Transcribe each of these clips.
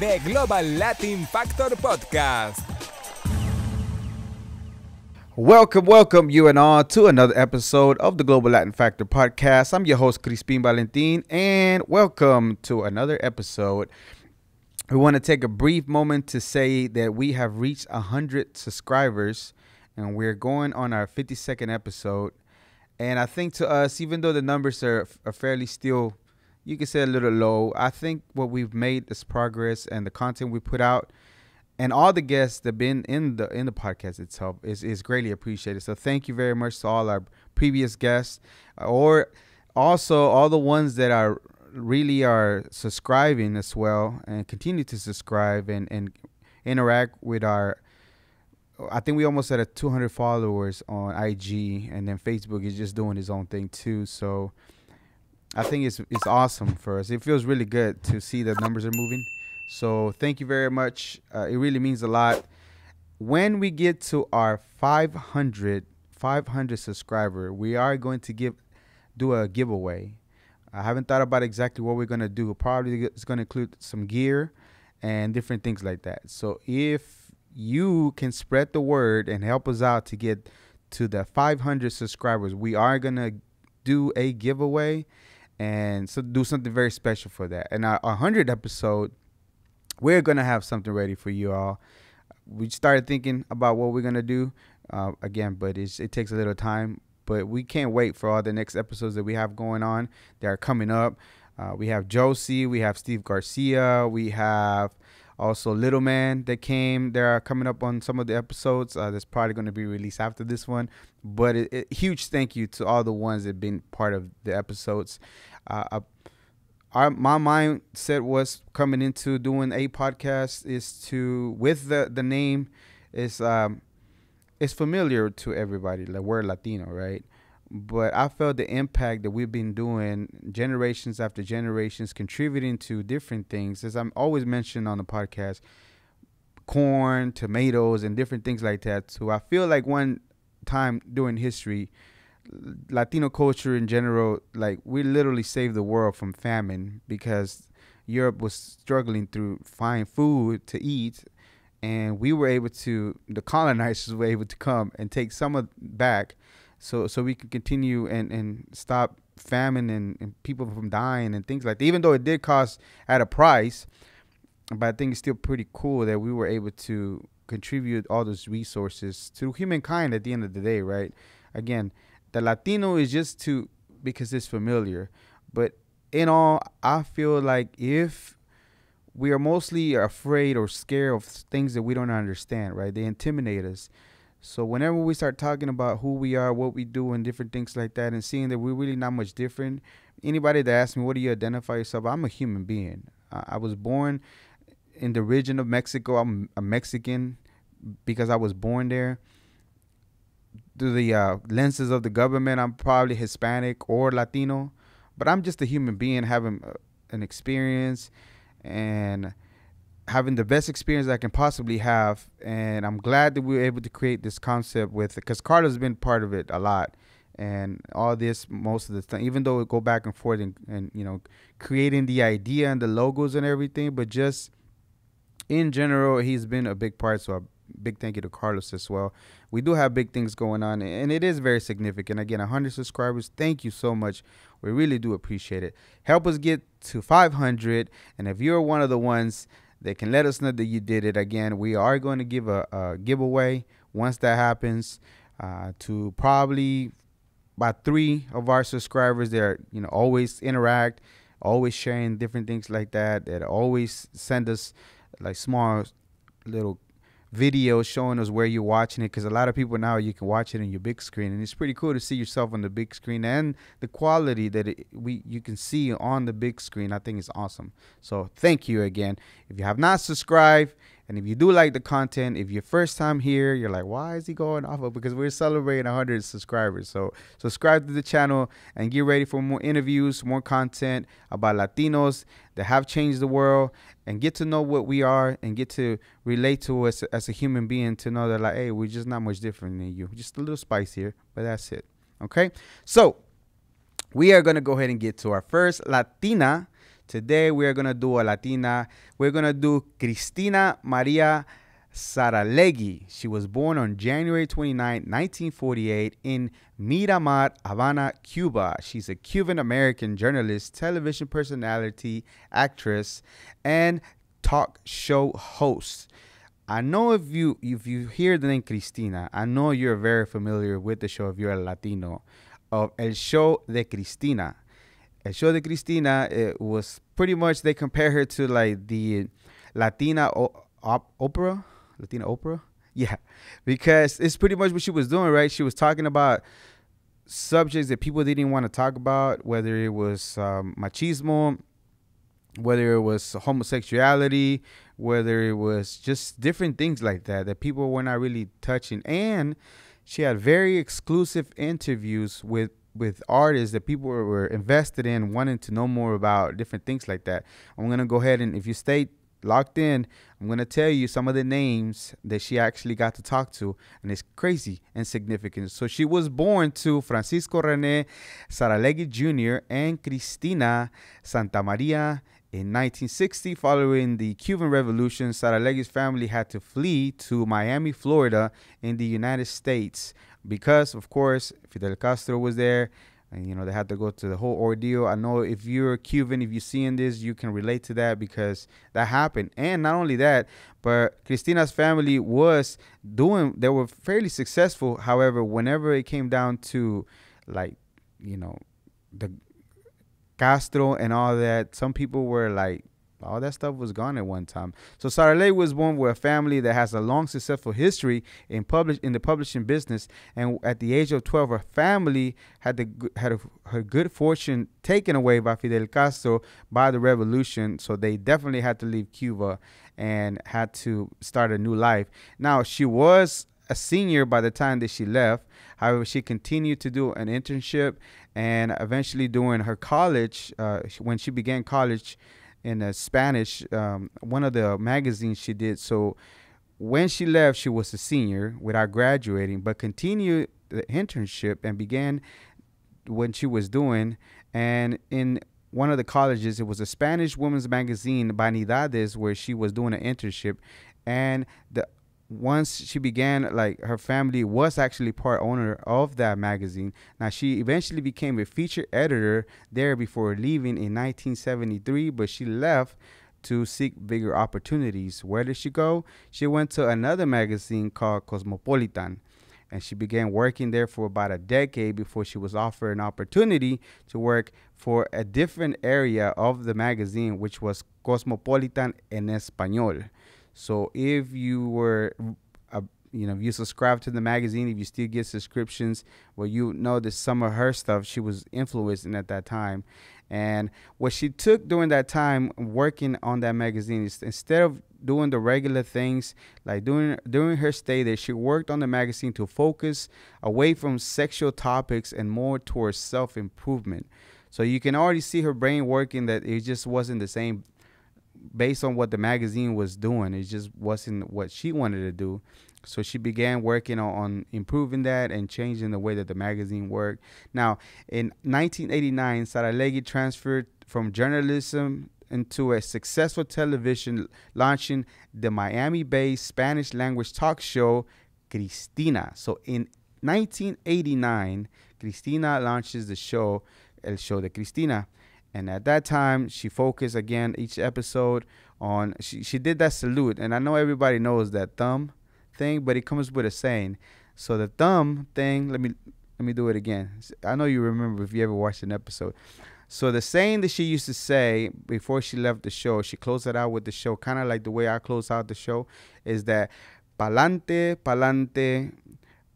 the Global Latin Factor Podcast. Welcome you and all to another episode of the Global Latin Factor Podcast. I'm your host, Cristina Valentin, and welcome to another episode. We want to take a brief moment to say that we have reached 100 subscribers, and we're going on our 52nd episode. And I think to us, even though the numbers are fairly still, you can say a little low, I think what we've made is progress, and the content we put out and all the guests that have been in the podcast itself is greatly appreciated. So thank you very much to all our previous guests, or also all the ones that are really subscribing as well and continue to subscribe and interact with our. I think we almost had 200 followers on IG, and then Facebook is just doing its own thing too. So I think it's awesome for us. It feels really good to see the numbers are moving. So thank you very much. It really means a lot. When we get to our 500 subscriber, we are going to do a giveaway. I haven't thought about exactly what we're going to do. Probably it's going to include some gear and different things like that. So if you can spread the word and help us out to get to the 500 subscribers, we are going to do a giveaway and so do something very special for that. And our 100th episode, we're going to have something ready for you all. We started thinking about what we're going to do again, but it takes a little time. But we can't wait for all the next episodes that we have going on. They are coming up. We have Josie. We have Steve Garcia. We have also Little Man that came. They are coming up on some of the episodes. That's probably going to be released after this one. But huge thank you to all the ones that have been part of the episodes. My mindset was coming into doing a podcast is to, with the name, is it's familiar to everybody, like we're Latino, right? But I felt the impact that we've been doing generations after generations, contributing to different things. As I'm always mentioned on the podcast, corn, tomatoes, and different things like that. So I feel like one time during history, Latino culture in general, like we literally saved the world from famine because Europe was struggling to find food to eat, and we were able to, the colonizers were able to come and take some of back so we could continue and stop famine and people from dying and things like that. Even though it did cost at a price, but I think it's still pretty cool that we were able to contribute all those resources to humankind at the end of the day, right? Again, the Latino is just because it's familiar. But in all, I feel like if we are mostly afraid or scared of things that we don't understand, right? They intimidate us. So whenever we start talking about who we are, what we do, and different things like that, and seeing that we're really not much different, anybody that asks me, what do you identify yourself? I'm a human being. I was born in the region of Mexico. I'm a Mexican because I was born there. Through the lenses of the government, I'm probably Hispanic or Latino, but I'm just a human being having an experience and having the best experience I can possibly have. And I'm glad that we were able to create this concept because Carlos has been part of it a lot. And all this, most of the time, even though we go back and forth and creating the idea and the logos and everything, but just in general, he's been a big part. So big thank you to Carlos as well. We do have big things going on, and it is very significant. Again, 100 subscribers. Thank you so much. We really do appreciate it. Help us get to 500, and if you're one of the ones that can let us know that you did it, again, we are going to give a giveaway once that happens to probably about 3 of our subscribers that are, always interact, always sharing different things like that always send us like small little videos showing us where you're watching it, because a lot of people now you can watch it on your big screen, and it's pretty cool to see yourself on the big screen and the quality that you can see on the big screen. I think it's awesome. So thank you again. If you have not subscribed, and if you do like the content, if you're first time here, you're like, why is he going off of? Because we're celebrating 100 subscribers. So subscribe to the channel and get ready for more interviews, more content about Latinos that have changed the world, and get to know what we are and get to relate to us as a human being, to know that, like, hey, we're just not much different than you. Just a little spicier, but that's it. Okay? So we are going to go ahead and get to our first Latina Today we are gonna do a Latina. We're gonna do Cristina Maria Saralegui. She was born on January 29, 1948 in Miramar, Havana, Cuba. She's a Cuban-American journalist, television personality, actress, and talk show host. I know if you hear the name Cristina, I know you're very familiar with the show if you're a Latino, of El Show De Cristina. El Show De Cristina, it was pretty much, they compare her to like the Latina opera. Latina opera? Yeah, because it's pretty much what she was doing, right? She was talking about subjects that people didn't want to talk about, whether it was machismo, whether it was homosexuality, whether it was just different things like that people were not really touching. And she had very exclusive interviews with artists that people were invested in, wanting to know more about different things like that. I'm going to go ahead and, if you stay locked in, I'm going to tell you some of the names that she actually got to talk to, and it's crazy and significant. So she was born to Francisco René Saralegui Jr. and Cristina Santa Maria in 1960. Following the Cuban Revolution, Saralegui's family had to flee to Miami, Florida in the United States because, of course, Fidel Castro was there. And, you know, they had to go to the whole ordeal. I know if you're Cuban, if you're seeing this, you can relate to that because that happened. And not only that, but Cristina's family was they were fairly successful. However, whenever it came down to, like, you know, the Castro and all that, some people were like, all that stuff was gone at one time. So Saralegui was born with a family that has a long, successful history in the publishing business. And at the age of 12, her family had her good fortune taken away by Fidel Castro by the revolution. So they definitely had to leave Cuba and had to start a new life. Now, she was a senior by the time that she left. However, she continued to do an internship, and eventually during her college, when she began college, in Spanish, one of the magazines she did. So when she left, she was a senior without graduating, but continued the internship and began what she was doing. And in one of the colleges, it was a Spanish women's magazine, Vanidades, where she was doing an internship. And once she began, like, her family was actually part owner of that magazine. Now, she eventually became a feature editor there before leaving in 1973, but she left to seek bigger opportunities. Where did she go? She went to another magazine called Cosmopolitan, and she began working there for about a decade before she was offered an opportunity to work for a different area of the magazine, which was Cosmopolitan en Español. So if you were, if you subscribe to the magazine, if you still get subscriptions, well, you know that some of her stuff she was influencing at that time. And what she took during that time working on that magazine is, instead of doing the regular things, like during her stay there, she worked on the magazine to focus away from sexual topics and more towards self-improvement. So you can already see her brain working, that it just wasn't the same based on what the magazine was doing. It just wasn't what she wanted to do. So she began working on improving that and changing the way that the magazine worked. Now, in 1989, Saralegui transferred from journalism into a successful television, launching the Miami-based Spanish language talk show Cristina. So in 1989, Cristina launches the show El Show De Cristina. And at that time, she focused again each episode on, she did that salute. And I know everybody knows that thumb thing, but it comes with a saying. So the thumb thing, let me do it again. I know you remember if you ever watched an episode. So the saying that she used to say before she left the show, she closed it out with the show, kind of like the way I close out the show, is that pa'lante, pa'lante,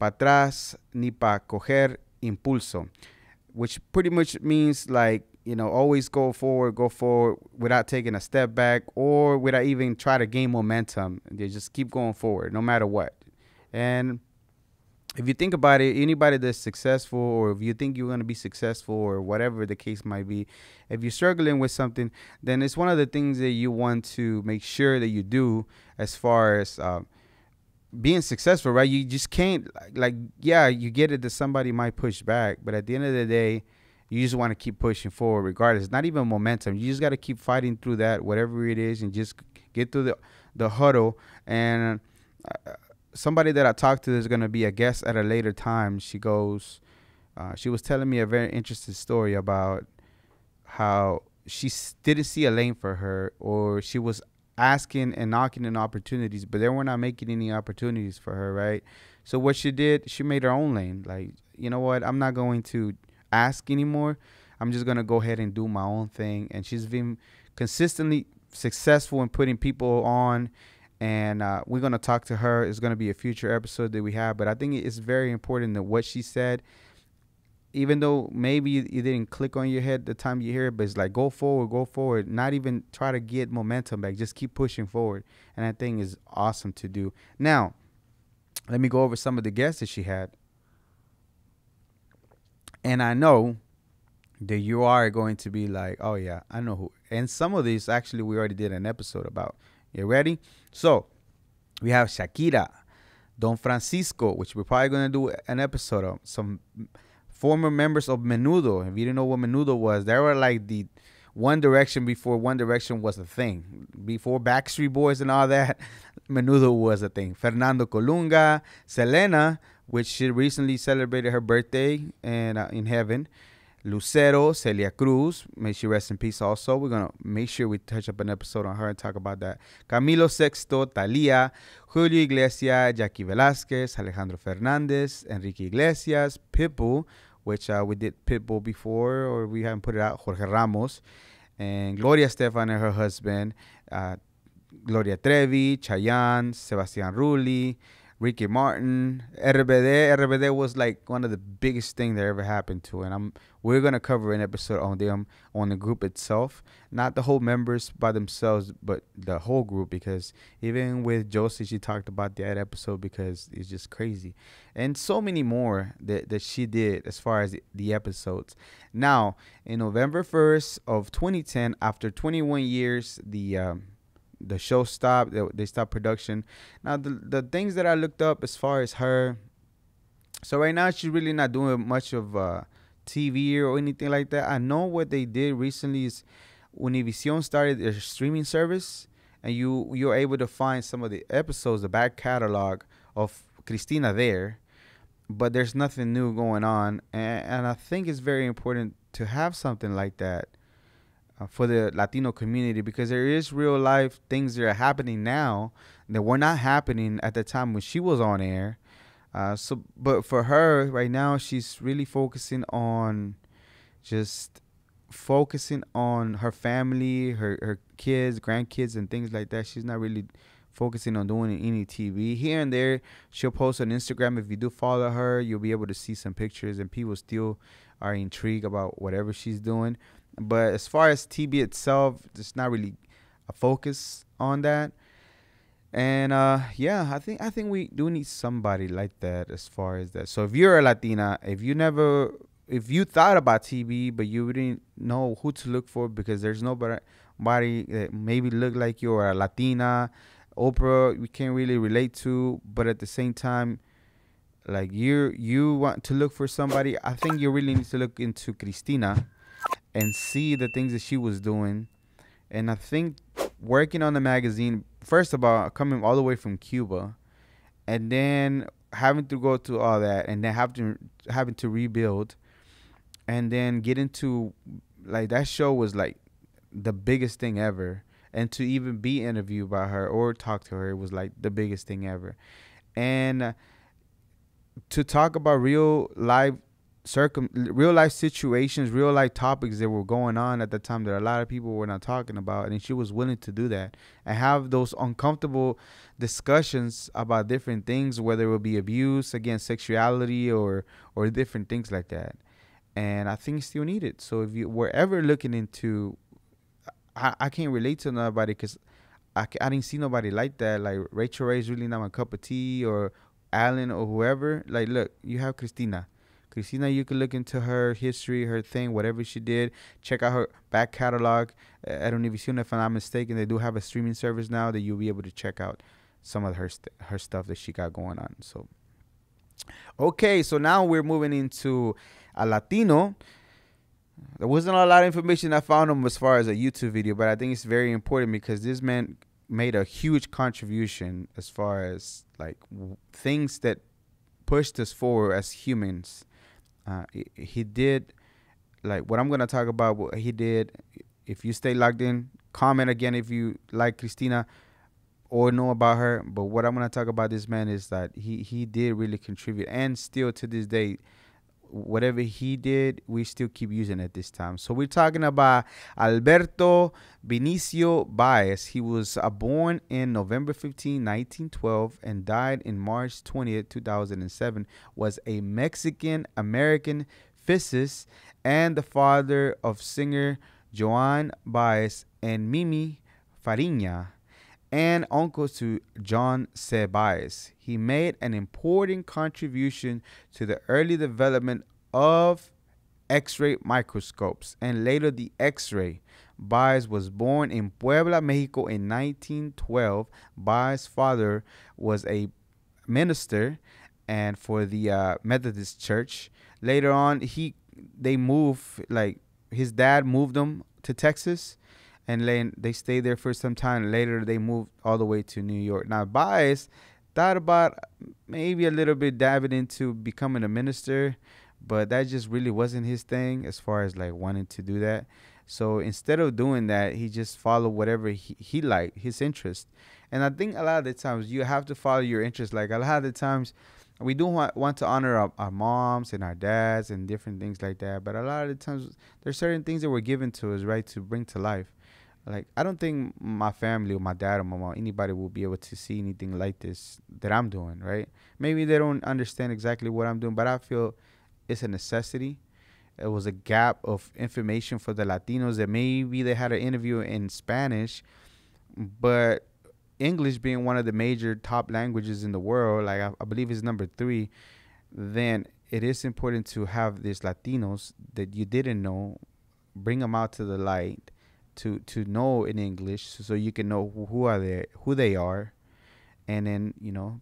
pa' atrás, ni pa' coger impulso, which pretty much means like, always go forward without taking a step back or without even try to gain momentum. They just keep going forward no matter what. And if you think about it, anybody that's successful, or if you think you're going to be successful, or whatever the case might be, if you're struggling with something, then it's one of the things that you want to make sure that you do as far as being successful, right? You just can't, you get it that somebody might push back, but at the end of the day, you just want to keep pushing forward regardless. Not even momentum. You just got to keep fighting through that, whatever it is, and just get through the huddle. And somebody that I talked to is going to be a guest at a later time. She was telling me a very interesting story about how she didn't see a lane for her, or she was asking and knocking in opportunities, but they were not making any opportunities for her, right? So what she did, she made her own lane. Like, you know what? I'm not going to ask anymore. I'm just going to go ahead and do my own thing. And she's been consistently successful in putting people on. And we're going to talk to her. It's going to be a future episode that we have. But I think it's very important that what she said, even though maybe you didn't click on your head the time you hear it, but it's like, go forward. Not even try to get momentum back. Just keep pushing forward. And I think is awesome to do. Now, let me go over some of the guests that she had. And I know that you are going to be like, oh, yeah, I know who. And some of these, actually, we already did an episode about. You ready? So, we have Shakira, Don Francisco, which we're probably going to do an episode of. Some former members of Menudo. If you didn't know what Menudo was, they were like the One Direction before One Direction was a thing. Before Backstreet Boys and all that, Menudo was a thing. Fernando Colunga, Selena, which she recently celebrated her birthday and in heaven. Lucero, Celia Cruz, may she rest in peace also. We're going to make sure we touch up an episode on her and talk about that. Camilo Sexto, Thalia, Julio Iglesias, Jackie Velasquez, Alejandro Fernandez, Enrique Iglesias, Pitbull, which we did Pitbull before, or we haven't put it out, Jorge Ramos, and Gloria Estefan and her husband, Gloria Trevi, Chayanne, Sebastian Rulli, Ricky Martin, RBD was like one of the biggest things that ever happened to, and we're gonna cover an episode on them, on the group itself, not the whole members by themselves, but the whole group, because even with Josie, she talked about that episode because it's just crazy, and so many more that she did as far as the episodes. Now, in November 1st of 2010, after 21 years, the show stopped. They stopped production. Now, the things that I looked up as far as her, so right now she's really not doing much of TV or anything like that. I know what they did recently is Univision started their streaming service, and you're able to find some of the episodes, the back catalog of Cristina there, but there's nothing new going on, and I think it's very important to have something like that for the Latino community, because there is real life things that are happening now that were not happening at the time when she was on air. But for her right now, she's really focusing on her family, her kids, grandkids, and things like that. She's not really focusing on doing any TV. Here and there, she'll post on Instagram. If you do follow her, you'll be able to see some pictures, and people still are intrigued about whatever she's doing. But as far as TV itself, there's not really a focus on that. And yeah, I think we do need somebody like that as far as that. So if you're a Latina, if you thought about TV but you didn't know who to look for because there's nobody that maybe look like you or a Latina, Oprah, we can't really relate to, but at the same time, like you want to look for somebody, I think you really need to look into Cristina and see the things that she was doing. And I think working on the magazine, first of all, coming all the way from Cuba, and then having to go through all that, and then having to rebuild, and then get into, like, that show was like the biggest thing ever. And to even be interviewed by her or talk to her, it was like the biggest thing ever. And to talk about real life situations, real life topics that were going on at the time that a lot of people were not talking about, and she was willing to do that and have those uncomfortable discussions about different things, whether it would be abuse against sexuality or different things like that. And I think it's still needed. So if you were ever looking into, I can't relate to nobody because I didn't see nobody like that. Like Rachel Ray is really not my cup of tea, or Alan or whoever. Like, look, you have Cristina, you can look into her history, her thing, whatever she did. Check out her back catalog at Univision. If I'm not mistaken, they do have a streaming service now that you'll be able to check out some of her stuff that she got going on. So, okay, so now we're moving into a Latino There wasn't a lot of information I found him as far as a YouTube video, but I think it's very important because this man made a huge contribution as far as like things that pushed us forward as humans. He did like what I'm gonna talk about. What he did. If you stay logged in, comment again if you like Cristina or know about her. But what I'm gonna talk about this man is that he did really contribute, and still to this day, whatever he did, we still keep using it this time. So we're talking about Alberto Vinicio Báez. He was born in November 15, 1912 and died in March 20th, 2007. Was a Mexican-American physicist and the father of singer Joan Baez and Mimi Fariña, and uncle to John C. Baez. He made an important contribution to the early development of X-ray microscopes and later the X-ray. Baez was born in Puebla, Mexico in 1912. Baez's father was a minister and for the Methodist Church. Later on, they moved, like his dad moved them to Texas, and then they stayed there for some time. Later, they moved all the way to New York. Now, Baez thought about maybe a little bit diving into becoming a minister, but that just really wasn't his thing as far as like wanting to do that. So instead of doing that, he just followed whatever he liked, his interest. And I think a lot of the times you have to follow your interest. Like a lot of the times we do want to honor our moms and our dads and different things like that. But a lot of the times there's certain things that were given to us, right, to bring to life. Like, I don't think my family or my dad or my mom, anybody will be able to see anything like this that I'm doing, right? Maybe they don't understand exactly what I'm doing, but I feel it's a necessity. It was a gap of information for the Latinos that maybe they had an interview in Spanish, but English being one of the major top languages in the world, like I believe it's number 3, then it is important to have these Latinos that you didn't know, bring them out to the light, to know in English, so you can know who they are, and then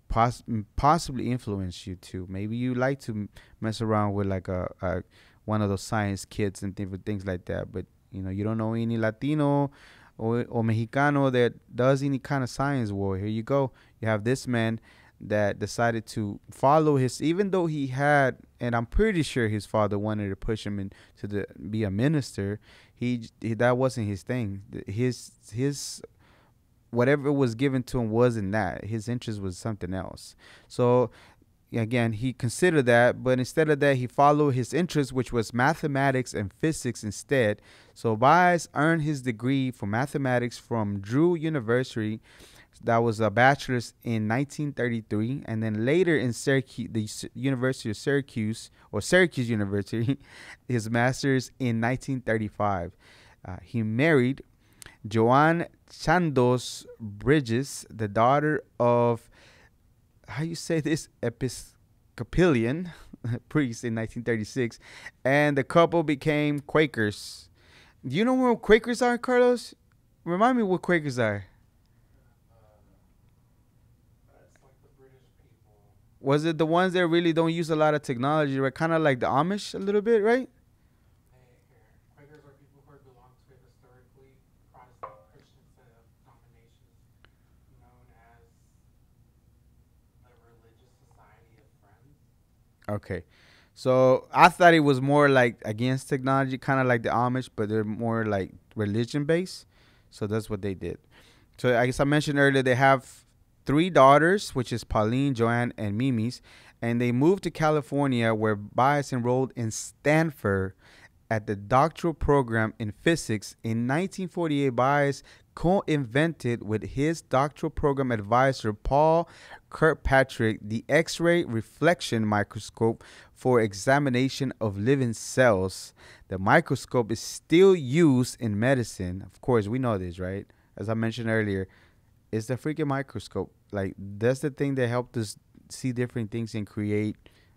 possibly influence you too. Maybe you like to mess around with like a one of those science kids and different things like that, but you don't know any Latino or Mexicano that does any kind of science. Well, here you go. You have this man that decided to follow even though he had, and I'm pretty sure his father wanted to push him be a minister. He that wasn't his thing. His whatever was given to him wasn't that. His interest was something else. So again, he considered that, but instead of that, he followed his interest, which was mathematics and physics instead. So Baez earned his degree for mathematics from Drew University. That was a bachelor's in 1933, and then later in Syracuse, the University of Syracuse, or Syracuse University, his master's in 1935. He married Joan Chandos Bridges, the daughter of, how you say this, Episcopalian priest in 1936, and the couple became Quakers. Do you know where Quakers are, Carlos? Remind me what Quakers are. Was it the ones that really don't use a lot of technology, right? Kind of like the Amish a little bit, right? Quakers are people who belong to a historically Protestant Christian set of denominations known as the Religious Society of Friends. Okay. So I thought it was more like against technology, kind of like the Amish, but they're more like religion based. So that's what they did. So I guess I mentioned earlier they have 3 daughters, which is Pauline, Joanne, and Mimi's, and they moved to California, where Baez enrolled in Stanford at the doctoral program in physics. In 1948, Baez co-invented with his doctoral program advisor Paul Kirkpatrick the X-ray reflection microscope for examination of living cells. The microscope is still used in medicine. Of course, we know this, right? As I mentioned earlier, it's the freaking microscope. Like, that's the thing that helped us see different things and create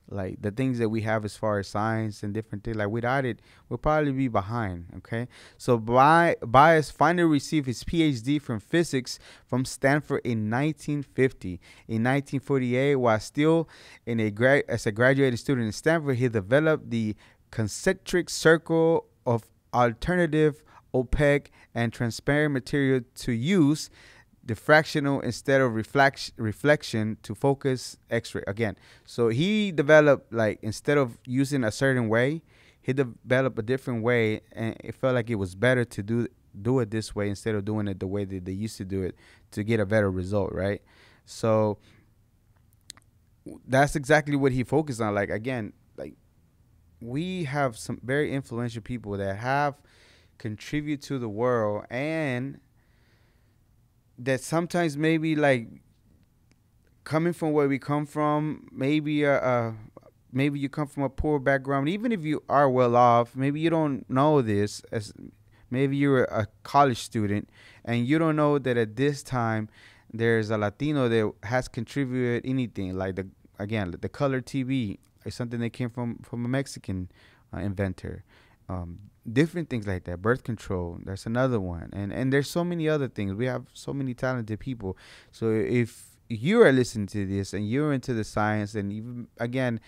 like the things that we have as far as science and different things. Like, without it, we'll probably be behind. Okay, so Baez finally received his PhD from physics from Stanford in 1950. In 1948, while still as a graduated student in Stanford, he developed the concentric circle of alternative, opaque, and transparent material to use diffractional instead of reflection to focus X-ray again. So he developed, like, instead of using a certain way, he developed a different way, and it felt like it was better to do it this way instead of doing it the way that they used to do it to get a better result, right? So that's exactly what he focused on. Like, again, like, we have some very influential people that have contributed to the world, and that sometimes maybe, like, coming from where we come from, maybe you come from a poor background. Even if you are well off, maybe you don't know this. As maybe you're a college student and you don't know that at this time there's a Latino that has contributed anything. Like, the color TV is something that came from a Mexican inventor. Different things like that. Birth control, that's another one. And there's so many other things. We have so many talented people. So if you are listening to this and you're into the science, and even, again,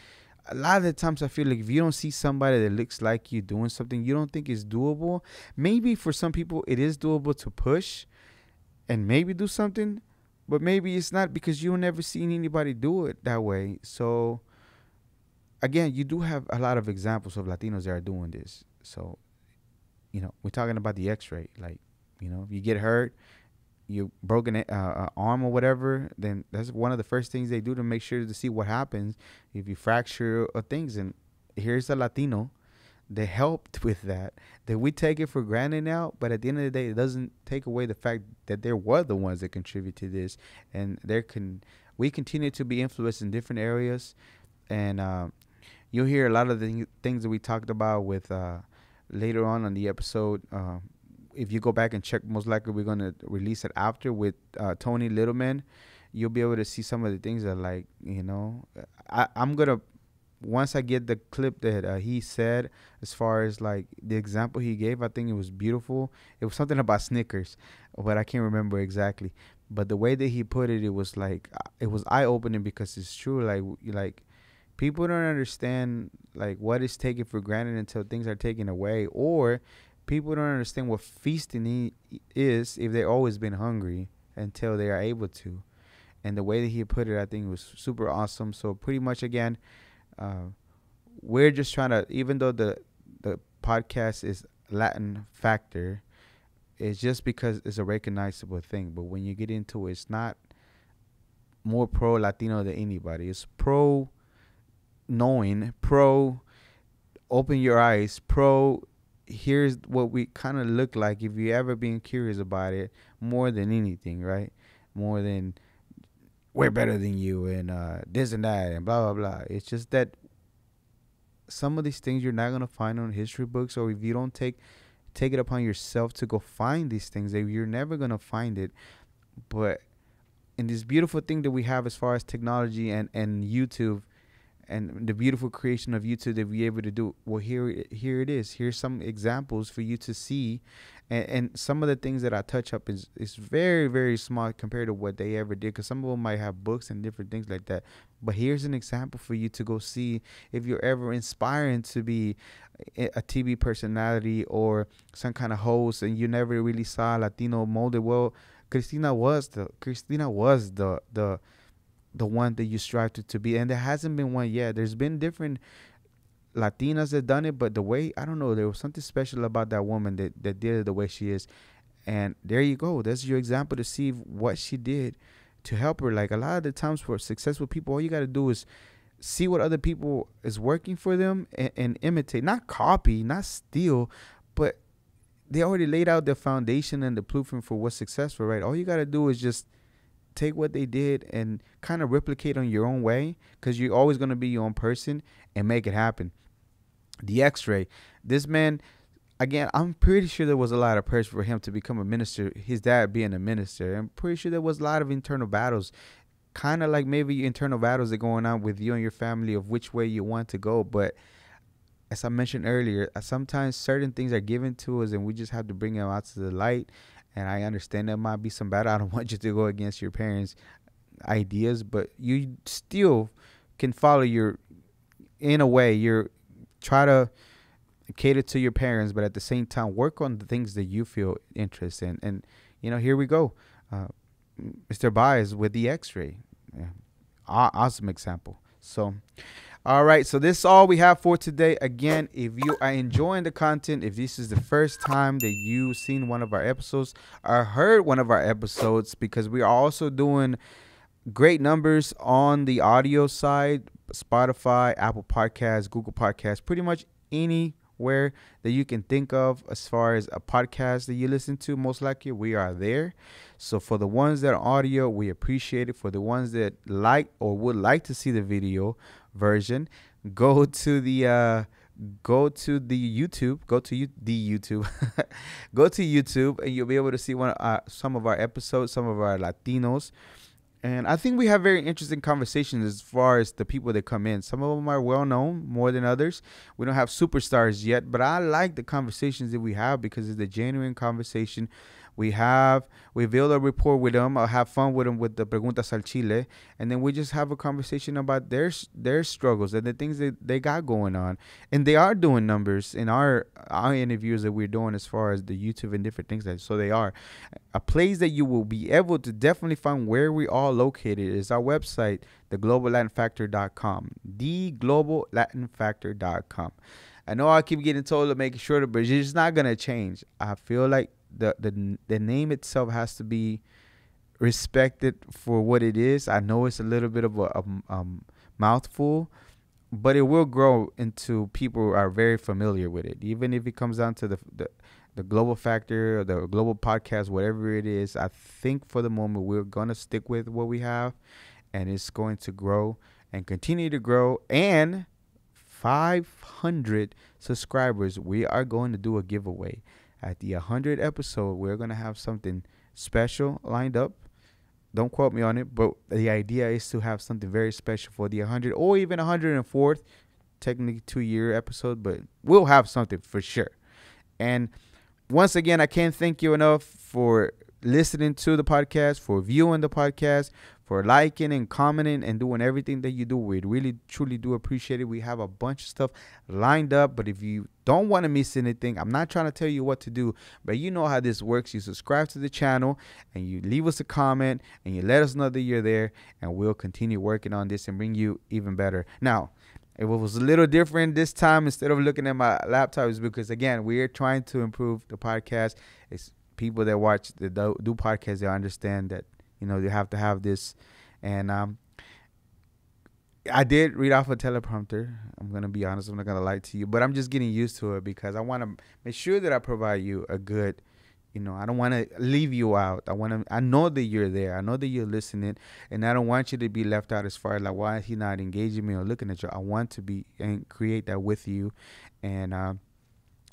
a lot of the times I feel like if you don't see somebody that looks like you doing something you don't think is doable, maybe for some people it is doable to push and maybe do something, but maybe it's not because you've never seen anybody do it that way. So again, you do have a lot of examples of Latinos that are doing this. So, we're talking about the X-ray. Like, if you get hurt, you broken an arm or whatever, then that's one of the first things they do to make sure to see what happens if you fracture or things. And here's a Latino that helped with that we take it for granted now. But at the end of the day, it doesn't take away the fact that they were the ones that contribute to this. And we continue to be influenced in different areas. And you'll hear a lot of the things that we talked about with later on the episode. If you go back and check, most likely we're going to release it after with Tony Littleman. You'll be able to see some of the things that, like, I'm going to, once I get the clip that he said, as far as like the example he gave, I think it was beautiful. It was something about Snickers, but I can't remember exactly. But the way that he put it, it was like, it was eye-opening, because it's true. Like people don't understand, like, what is taken for granted until things are taken away, or people don't understand what feasting is if they've always been hungry until they are able to. And the way that he put it, I think, was super awesome. So pretty much, again, we're just trying to, even though the podcast is Latin Factor, it's just because it's a recognizable thing. But when you get into it, it's not more pro-Latino than anybody. It's pro-knowing, pro-open your eyes, here's what we kind of look like if you ever been curious about it, more than anything, right? More than we're better than you and this and that and blah, blah, blah. It's just that some of these things you're not going to find on history books, or if you don't take it upon yourself to go find these things, you're never going to find it. But in this beautiful thing that we have as far as technology and YouTube, and the beautiful creation of YouTube that we're able to do, well, here it is. Here's some examples for you to see. And some of the things that I touch up is very, very small compared to what they ever did, because some of them might have books and different things like that. But here's an example for you to go see if you're ever inspiring to be a TV personality or some kind of host, and you never really saw Latino molded. Well, Cristina was the one that you strive to be, and there hasn't been one yet. There's been different Latinas that done it, but the way, I don't know, there was something special about that woman that did it the way she is. And there you go. That's your example to see what she did to help her. Like, a lot of the times for successful people, all you got to do is see what other people is working for them and imitate, not copy, not steal, but they already laid out the foundation and the blueprint for what's successful, right? All you got to do is just take what they did and kind of replicate on your own way, because you're always going to be your own person, and make it happen. The X-ray, this man, again, I'm pretty sure there was a lot of pressure for him to become a minister, his dad being a minister. I'm pretty sure there was a lot of internal battles, kind of like maybe internal battles that are going on with you and your family of which way you want to go. But as I mentioned earlier, sometimes certain things are given to us and we just have to bring them out to the light. And I understand there might be some battle. I don't want you to go against your parents' ideas, but you still can follow in a way, try to cater to your parents, but at the same time work on the things that you feel interest in. And here we go. Mr. Báez with the X-ray. Yeah. Awesome example. So, all right. So this is all we have for today. Again, if you are enjoying the content, if this is the first time that you've seen one of our episodes or heard one of our episodes, because we are also doing great numbers on the audio side, Spotify, Apple Podcasts, Google Podcasts, pretty much anywhere that you can think of as far as a podcast that you listen to, most likely we are there. So for the ones that are audio, we appreciate it. For the ones that like or would like to see the video version, go to the YouTube, go to YouTube, and you'll be able to see some of our episodes, some of our Latinos. And I think we have very interesting conversations as far as the people that come in. Some of them are well known more than others. We don't have superstars yet, but I like the conversations that we have because it's a genuine conversation. We build a rapport with them, or have fun with them with the Preguntas al Chile, and then we just have a conversation about their struggles and the things that they got going on. And they are doing numbers in our interviews that we're doing as far as the YouTube and different things like that. So they are. A place that you will be able to definitely find where we are located is our website, thegloballatinfactor.com, thegloballatinfactor.com. I know I keep getting told to make it shorter, but it's just not going to change. I feel like the name itself has to be respected for what it is. I know it's a little bit of a mouthful, but it will grow into people who are very familiar with it. Even if it comes down to the Global Factor or the Global Podcast, whatever it is, I think for the moment we're going to stick with what we have, and it's going to grow and continue to grow. And 500 subscribers, we are going to do a giveaway. At the 100th episode, we're going to have something special lined up. Don't quote me on it, but the idea is to have something very special for the 100th or even 104th, technically 2-year episode, but we'll have something for sure. And once again, I can't thank you enough for listening to the podcast, for viewing the podcast, for liking and commenting and doing everything that you do. We really, truly do appreciate it. We have a bunch of stuff lined up, but if you don't want to miss anything, I'm not trying to tell you what to do, but you know how this works. You subscribe to the channel and you leave us a comment and you let us know that you're there, and we'll continue working on this and bring you even better. Now, it was a little different this time. Instead of looking at my laptop, is because, again, we're trying to improve the podcast. It's people that watch, that do podcasts, they understand that, you have to have this. And I did read off a teleprompter. I'm going to be honest. I'm not going to lie to you. But I'm just getting used to it because I want to make sure that I provide you a good, I don't want to leave you out. I know that you're there. I know that you're listening. And I don't want you to be left out as far as like, why is he not engaging me or looking at you? I want to be and create that with you. And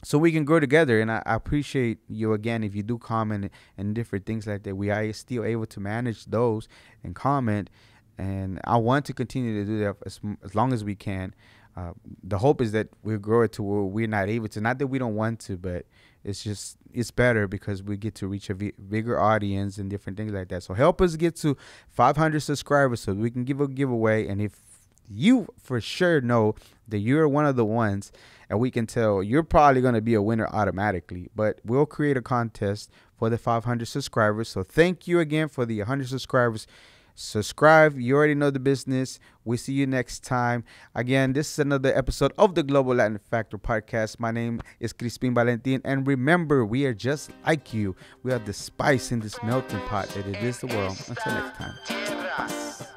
so we can grow together. And I appreciate you, again, if you do comment and different things like that. We are still able to manage those and comment. And I want to continue to do that as long as we can. The hope is that we'll grow it to where we're not able to. Not that we don't want to, but it's better because we get to reach a bigger audience and different things like that. So help us get to 500 subscribers so we can give a giveaway. And if you for sure know that you're one of the ones, and we can tell, you're probably going to be a winner automatically, but we'll create a contest for the 500 subscribers. So thank you again for the 100 subscribers. Subscribe. You already know the business. We see you next time. Again, this is another episode of the Global Latin Factor podcast. My name is Cristina Valentin, and remember, we are just like you. We are the spice in this melting pot that it is the world. Until next time.